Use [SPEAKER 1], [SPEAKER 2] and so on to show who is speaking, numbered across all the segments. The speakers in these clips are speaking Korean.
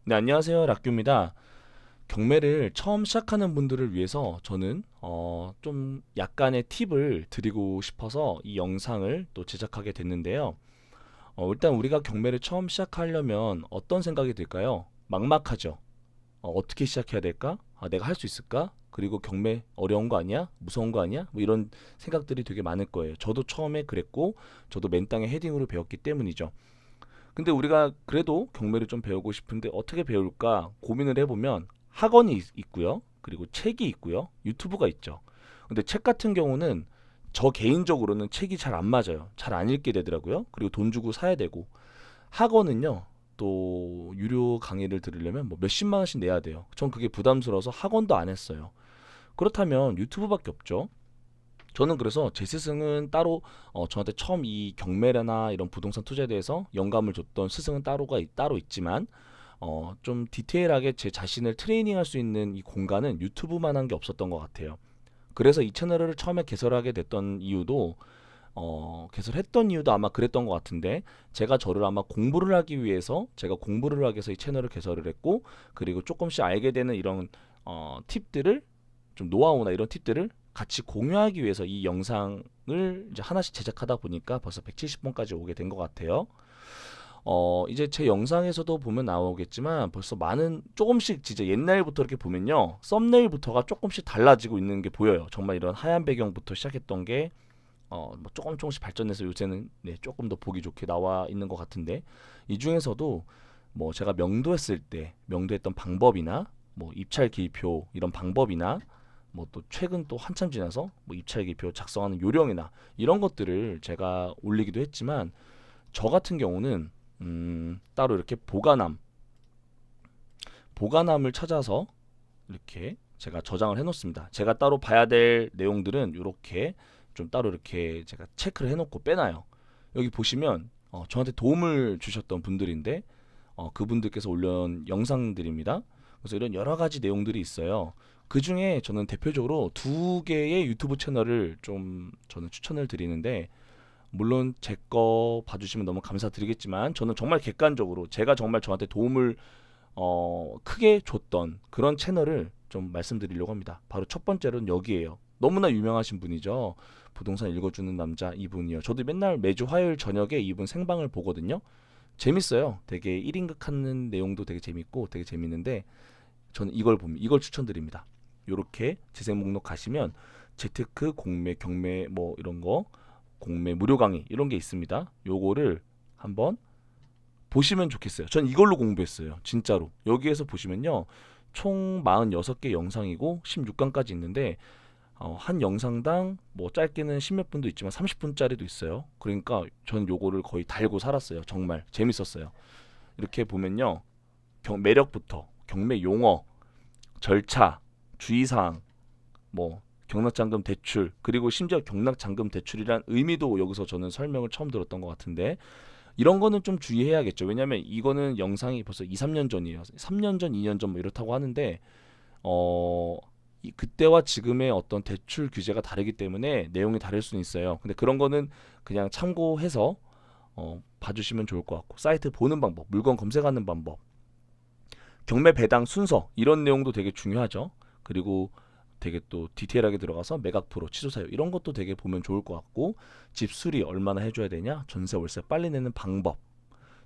[SPEAKER 1] 네, 안녕하세요. 락규입니다. 경매를 처음 시작하는 분들을 위해서 저는 좀 약간의 팁을 드리고 싶어서 이 영상을 또 제작하게 됐는데요. 일단 우리가 경매를 처음 시작하려면 어떤 생각이 들까요? 막막하죠. 어떻게 시작해야 될까? 내가 할 수 있을까? 그리고 경매 어려운 거 아니야? 무서운 거 아니야? 뭐 이런 생각들이 되게 많을 거예요. 저도 처음에 그랬고, 저도 맨땅에 헤딩으로 배웠기 때문이죠. 근데 우리가 그래도 경매를 좀 배우고 싶은데 어떻게 배울까 고민을 해보면 학원이 있고요. 그리고 책이 있고요. 유튜브가 있죠. 근데 책 같은 경우는 저 개인적으로는 책이 잘 안 맞아요. 잘 안 읽게 되더라고요. 그리고 돈 주고 사야 되고. 학원은요. 또 유료 강의를 들으려면 뭐 몇십만 원씩 내야 돼요. 전 그게 부담스러워서 학원도 안 했어요. 그렇다면 유튜브밖에 없죠. 저는 그래서 제 스승은 따로 저한테 처음 이 경매나 이런 부동산 투자에 대해서 영감을 줬던 스승은 따로 있지만 좀 디테일하게 제 자신을 트레이닝할 수 있는 이 공간은 유튜브만한 게 없었던 것 같아요. 그래서 이 채널을 처음에 개설하게 됐던 이유도 개설했던 이유도 아마 그랬던 것 같은데 제가 저를 아마 공부를 하기 위해서 제가 공부를 하기 위해서 이 채널을 개설을 했고 그리고 조금씩 알게 되는 이런 팁들을 좀 노하우나 이런 팁들을 같이 공유하기 위해서 이 영상을 이제 하나씩 제작하다 보니까 벌써 170번까지 오게 된 것 같아요. 이제 제 영상에서도 보면 나오겠지만 벌써 많은 조금씩 진짜 옛날부터 이렇게 보면요. 썸네일부터가 조금씩 달라지고 있는 게 보여요. 정말 이런 하얀 배경부터 시작했던 게 뭐 조금씩 발전해서 요새는 네, 조금 더 보기 좋게 나와 있는 것 같은데 이 중에서도 뭐 제가 명도했을 때 명도했던 방법이나 뭐 입찰 기표 이런 방법이나 뭐 또 최근 또 한참 지나서 뭐 입찰 기표 작성하는 요령이나 이런 것들을 제가 올리기도 했지만 저 같은 경우는 따로 이렇게 보관함을 찾아서 이렇게 제가 저장을 해놓습니다. 제가 따로 봐야 될 내용들은 이렇게 좀 따로 이렇게 제가 체크를 해놓고 빼놔요. 여기 보시면 저한테 도움을 주셨던 분들인데 그분들께서 올려놓은 영상들입니다. 그래서 이런 여러 가지 내용들이 있어요. 그 중에 저는 대표적으로 두 개의 유튜브 채널을 좀 저는 추천을 드리는데 물론 제 거 봐주시면 너무 감사드리겠지만 저는 정말 객관적으로 제가 정말 저한테 도움을 크게 줬던 그런 채널을 좀 말씀드리려고 합니다. 바로 첫 번째로는 여기에요. 너무나 유명하신 분이죠. 부동산 읽어주는 남자 이분이요. 저도 맨날 매주 화요일 저녁에 이분 생방을 보거든요. 재밌어요. 되게 1인극 하는 내용도 되게 재밌고 되게 재밌는데 저는 이걸 보면 이걸 추천드립니다. 요렇게 재생 목록 가시면 재테크, 공매, 경매 뭐 이런 거 공매 무료 강의 이런 게 있습니다. 요거를 한번 보시면 좋겠어요. 전 이걸로 공부했어요. 진짜로. 여기에서 보시면요. 총 46개 영상이고 16강까지 있는데 한 영상당 뭐 짧게는 10몇 분도 있지만 30분짜리도 있어요. 그러니까 저는 요거를 거의 달고 살았어요. 정말 재밌었어요. 이렇게 보면요. 매력부터 경매 용어, 절차, 주의사항, 뭐 경락잔금 대출 그리고 심지어 경락잔금 대출이란 의미도 여기서 저는 설명을 처음 들었던 것 같은데 이런 거는 좀 주의해야겠죠. 왜냐면 이거는 영상이 벌써 2, 3년 전이에요. 3년 전, 2년 전 뭐 이렇다고 하는데 어 그때와 지금의 어떤 대출 규제가 다르기 때문에 내용이 다를 수는 있어요. 근데 그런 거는 그냥 참고해서 봐주시면 좋을 것 같고 사이트 보는 방법, 물건 검색하는 방법, 경매 배당 순서 이런 내용도 되게 중요하죠. 그리고 되게 또 디테일하게 들어가서 매각 프로, 취소 사유 이런 것도 되게 보면 좋을 것 같고 집 수리 얼마나 해줘야 되냐, 전세 월세 빨리 내는 방법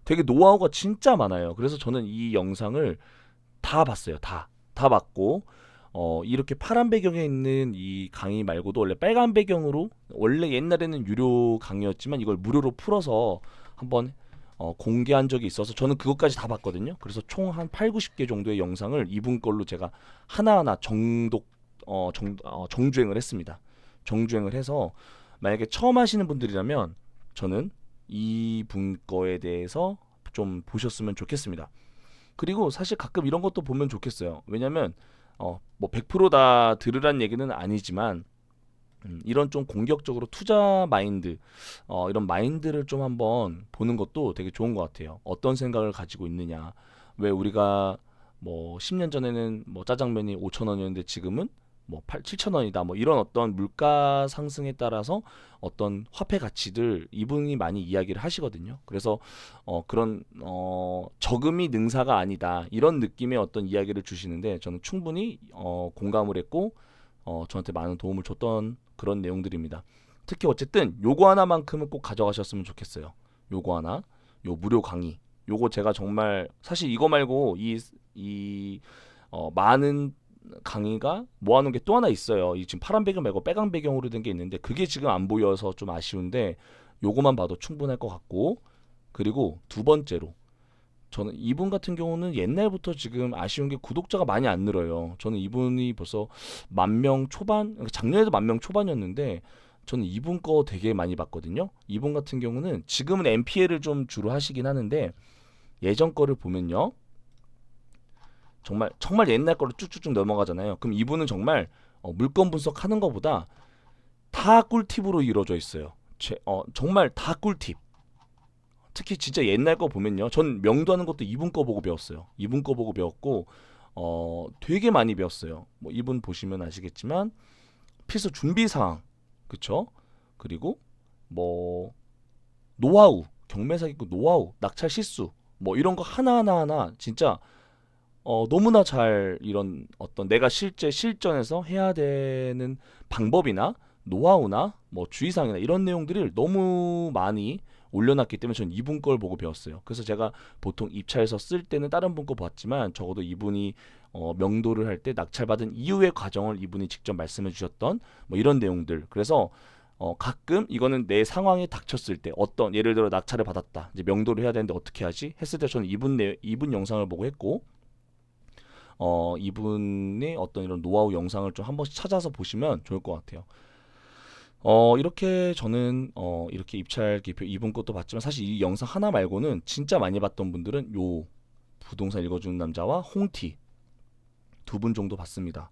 [SPEAKER 1] 되게 노하우가 진짜 많아요. 그래서 저는 이 영상을 다 봤어요. 다 봤고 이렇게 파란 배경에 있는 이 강의 말고도 원래 빨간 배경으로 원래 옛날에는 유료 강의였지만 이걸 무료로 풀어서 한번 공개한 적이 있어서 저는 그것까지 다 봤거든요. 그래서 총 한 8, 90개 정도의 영상을 이분 걸로 제가 하나하나 정주행을 했습니다. 정주행을 해서 만약에 처음 하시는 분들이라면 저는 이분 거에 대해서 좀 보셨으면 좋겠습니다. 그리고 사실 가끔 이런 것도 보면 좋겠어요. 왜냐면 뭐 100%다 들으란 얘기는 아니지만 이런 좀 공격적으로 투자 마인드 이런 마인드를 좀 한번 보는 것도 되게 좋은 것 같아요. 어떤 생각을 가지고 있느냐. 왜 우리가 뭐 10년 전에는 뭐 짜장면이 5천 원이었는데 지금은 뭐 7,000원이다 뭐 이런 어떤 물가 상승에 따라서 어떤 화폐 가치들 이분이 많이 이야기를 하시거든요. 그래서 그런 저금이 능사가 아니다 이런 느낌의 어떤 이야기를 주시는데 저는 충분히 공감을 했고 저한테 많은 도움을 줬던 그런 내용들입니다. 특히 어쨌든 요거 하나만큼은 꼭 가져가셨으면 좋겠어요. 요거 하나, 요 무료 강의. 요거 제가 정말 사실 이거 말고 이 많은 강의가 모아놓은 게 또 하나 있어요. 이 지금 파란 배경 말고 빨간 배경으로 된 게 있는데 그게 지금 안 보여서 좀 아쉬운데 요거만 봐도 충분할 것 같고 그리고 두 번째로 저는 이분 같은 경우는 옛날부터 지금 아쉬운 게 구독자가 많이 안 늘어요. 저는 이분이 벌써 10,000명 초반, 그러니까 작년에도 10,000명 초반이었는데 저는 이분 거 되게 많이 봤거든요. 이분 같은 경우는 지금은 MPL을 좀 주로 하시긴 하는데 예전 거를 보면요. 정말 옛날 거로 쭉쭉쭉 넘어가잖아요. 그럼 이분은 정말 물건 분석하는 것보다 다 꿀팁으로 이루어져 있어요. 정말 다 꿀팁. 특히 진짜 옛날 거 보면요. 전 명도하는 것도 이분 거 보고 배웠어요. 이분 거 보고 배웠고 되게 많이 배웠어요. 뭐 이분 보시면 아시겠지만 필수 준비 사항, 그쵸? 그리고 뭐 노하우, 경매사기꾼 노하우, 낙찰 실수, 뭐 이런 거 하나 진짜 너무나 잘 이런 어떤 내가 실제 실전에서 해야 되는 방법이나 노하우나 뭐 주의사항이나 이런 내용들을 너무 많이 올려놨기 때문에 저는 이분 걸 보고 배웠어요. 그래서 제가 보통 입찰서 쓸 때는 다른 분 거 봤지만 적어도 이분이 명도를 할 때 낙찰받은 이후의 과정을 이분이 직접 말씀해 주셨던 뭐 이런 내용들. 그래서 가끔 이거는 내 상황에 닥쳤을 때 어떤 예를 들어 낙찰을 받았다. 이제 명도를 해야 되는데 어떻게 하지? 했을 때 저는 이분 영상을 보고 했고 이분의 어떤 이런 노하우 영상을 좀 한 번씩 찾아서 보시면 좋을 것 같아요. 이렇게 저는 이렇게 입찰 기표 이분 것도 봤지만 사실 이 영상 하나 말고는 진짜 많이 봤던 분들은 요 부동산 읽어주는 남자와 홍티 두 분 정도 봤습니다.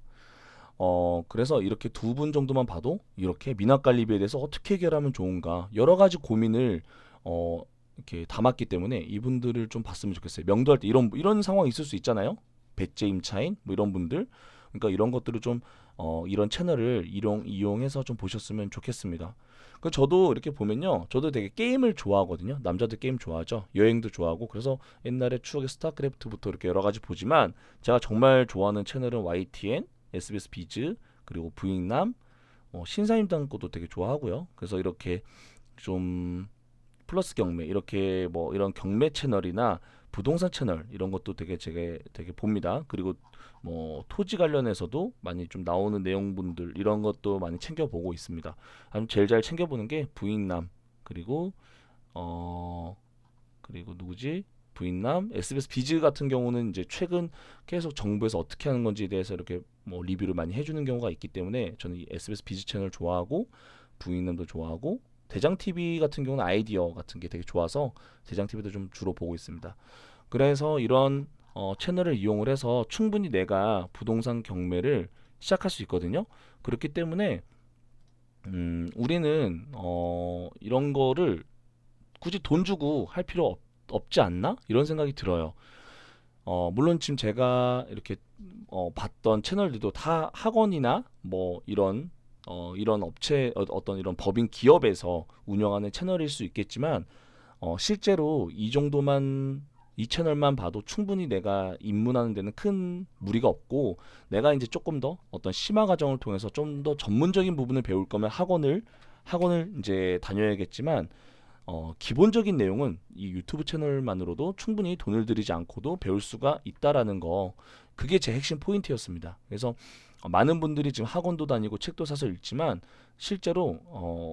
[SPEAKER 1] 그래서 이렇게 두 분 정도만 봐도 이렇게 미납관리비에 대해서 어떻게 해결하면 좋은가 여러 가지 고민을 이렇게 담았기 때문에 이분들을 좀 봤으면 좋겠어요. 명도할 때 이런 상황이 있을 수 있잖아요. 배째 임차인 뭐 이런 분들 그러니까 이런 것들을 좀 이런 채널을 이용해서 좀 보셨으면 좋겠습니다. 그 저도 이렇게 보면요, 저도 되게 게임을 좋아하거든요. 남자들 게임 좋아하죠. 여행도 좋아하고 그래서 옛날에 추억의 스타크래프트부터 이렇게 여러 가지 보지만 제가 정말 좋아하는 채널은 YTN, SBS 비즈 그리고 부익남, 신사임당 것도 되게 좋아하고요. 그래서 이렇게 좀 플러스 경매 이렇게 뭐 이런 경매 채널이나 부동산 채널 이런 것도 되게 봅니다. 그리고 뭐 토지 관련해서도 많이 좀 나오는 내용분들 이런 것도 많이 챙겨 보고 있습니다. 아니면 제일 잘 챙겨 보는 게 부인남 그리고 어 그리고 누구지? 부인남, SBS 비즈 같은 경우는 이제 최근 계속 정부에서 어떻게 하는 건지에 대해서 이렇게 뭐 리뷰를 많이 해주는 경우가 있기 때문에 저는 이 SBS 비즈 채널 좋아하고 부인남도 좋아하고 대장 TV 같은 경우는 아이디어 같은 게 되게 좋아서 대장 TV도 좀 주로 보고 있습니다. 그래서 이런 채널을 이용을 해서 충분히 내가 부동산 경매를 시작할 수 있거든요. 그렇기 때문에 우리는 이런 거를 굳이 돈 주고 할 필요 없지 않나? 이런 생각이 들어요. 물론 지금 제가 이렇게 봤던 채널들도 다 학원이나 뭐 이런 업체 어떤 이런 법인 기업에서 운영하는 채널일 수 있겠지만 실제로 이 채널만 봐도 충분히 내가 입문하는 데는 큰 무리가 없고 내가 이제 조금 더 어떤 심화 과정을 통해서 좀 더 전문적인 부분을 배울 거면 학원을 이제 다녀야겠지만 기본적인 내용은 이 유튜브 채널만으로도 충분히 돈을 들이지 않고도 배울 수가 있다라는 거 그게 제 핵심 포인트였습니다. 그래서 많은 분들이 지금 학원도 다니고 책도 사서 읽지만 실제로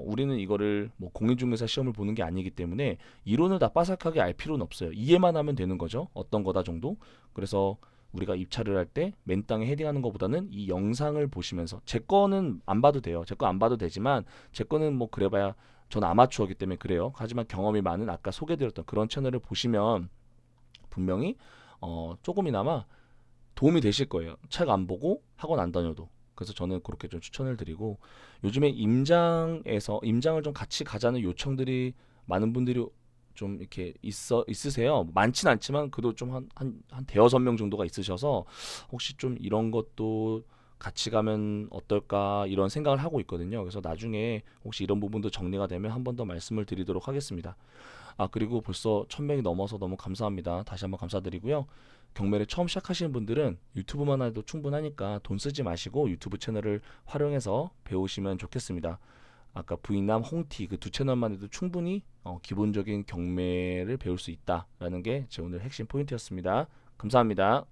[SPEAKER 1] 우리는 이거를 뭐 공인중개사 시험을 보는 게 아니기 때문에 이론을 다 빠삭하게 알 필요는 없어요. 이해만 하면 되는 거죠. 어떤 거다 정도. 그래서 우리가 입찰을 할 때 맨땅에 헤딩하는 것보다는 이 영상을 보시면서 제 거는 안 봐도 돼요. 제 거 안 봐도 되지만 제 거는 뭐 그래봐야 전 아마추어기 때문에 그래요. 하지만 경험이 많은 아까 소개드렸던 그런 채널을 보시면 분명히 조금이나마 도움이 되실 거예요. 책 안 보고 학원 안 다녀도. 그래서 저는 그렇게 좀 추천을 드리고 요즘에 임장을 좀 같이 가자는 요청들이 많은 분들이 좀 이렇게 있으세요. 많진 않지만 그래도 좀 한 대여섯 명 정도가 있으셔서 혹시 좀 이런 것도 같이 가면 어떨까 이런 생각을 하고 있거든요. 그래서 나중에 혹시 이런 부분도 정리가 되면 한 번 더 말씀을 드리도록 하겠습니다. 아, 그리고 벌써 1000명이 넘어서 너무 감사합니다. 다시 한번 감사드리고요. 경매를 처음 시작하시는 분들은 유튜브만 해도 충분하니까 돈 쓰지 마시고 유튜브 채널을 활용해서 배우시면 좋겠습니다. 아까 부익남, 홍티 그 두 채널만 해도 충분히 기본적인 경매를 배울 수 있다라는 게 제 오늘 핵심 포인트였습니다. 감사합니다.